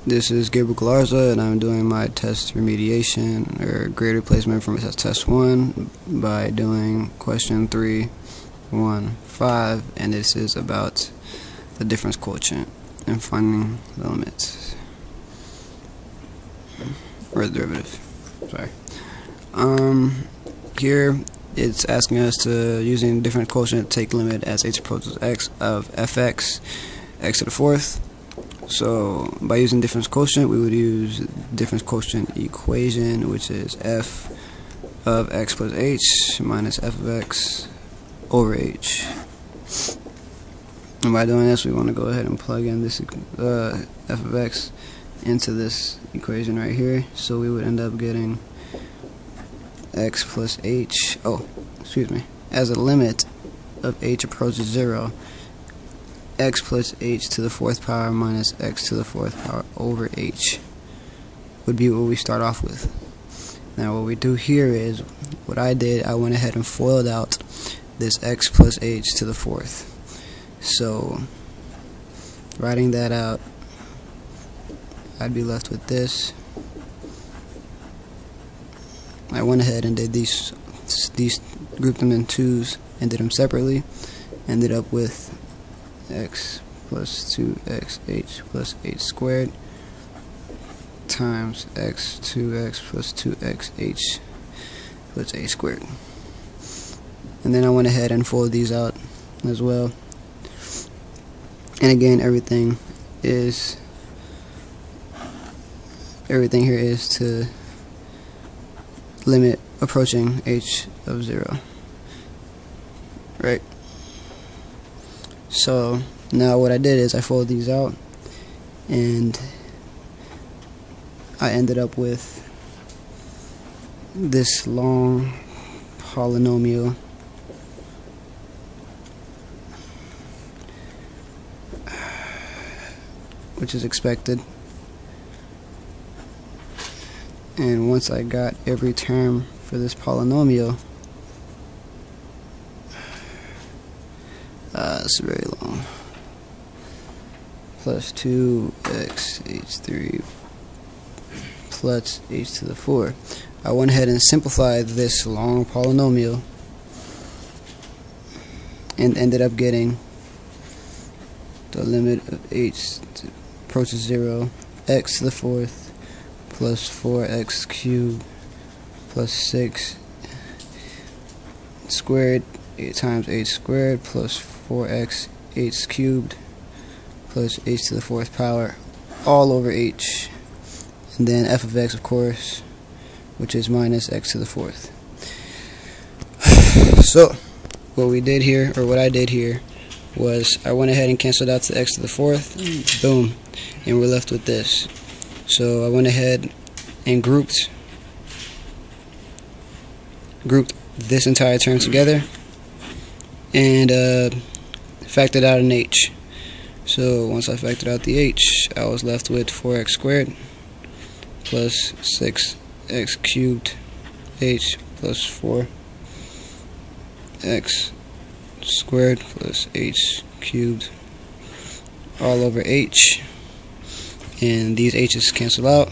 This is Gabriel Galarza, and I'm doing my test remediation or grade replacement from test 1 by doing question 3.1.5, and this is about the difference quotient and finding the limits or the derivative. Sorry. Here it's asking us to, using difference quotient, take limit as h approaches x of fx x to the fourth. So by using difference quotient, we would use difference quotient equation, which is f of x plus h minus f of x over h. And by doing this, we want to go ahead and plug in this f of x into this equation right here. So we would end up getting x plus h, as a limit of h approaches 0, x plus h to the fourth power minus x to the fourth power over h would be what we start off with. Now what we do here is, what I did, I went ahead and FOILed out this x plus h to the fourth. So writing that out, I'd be left with this. I went ahead and did these grouped them in twos and did them separately. Ended up with x plus 2xh plus h squared times x 2x plus 2xh plus h squared. And then I went ahead and folded these out as well. And again, everything here is to limit approaching h of 0, right? So now what I did is I folded these out, and I ended up with this long polynomial which is expected. And once I got every term for this polynomial, it's very long, plus 2xh3 plus h to the 4. I went ahead and simplified this long polynomial and ended up getting the limit of h approaches 0, x to the fourth plus 4x cubed plus 6 squared 8 times h squared plus 4x h cubed plus h to the fourth power all over h, and then f of x, of course, which is minus x to the fourth. So what we did here, or what I did here, was I went ahead and canceled out the x to the fourth, boom, and we're left with this. So I went ahead and grouped this entire term together and factored out an h. So once I factored out the h, I was left with 4x squared plus 6x cubed h plus 4x squared plus h cubed all over h, and these h's cancel out.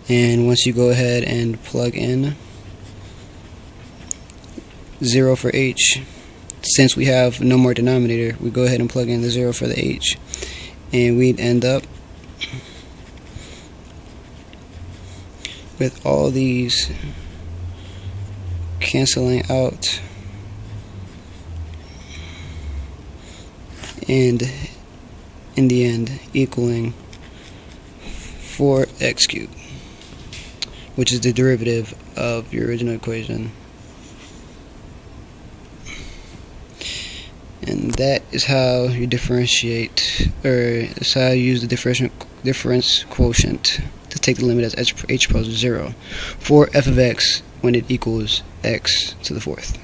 And once you go ahead and plug in 0 for h, since we have no more denominator, we go ahead and plug in the 0 for the h, and we'd end up with all these canceling out, and in the end equaling 4x cubed, which is the derivative of your original equation. And that is how you differentiate, or is how you use the difference quotient to take the limit as h approaches 0 for f of x when it equals x to the fourth.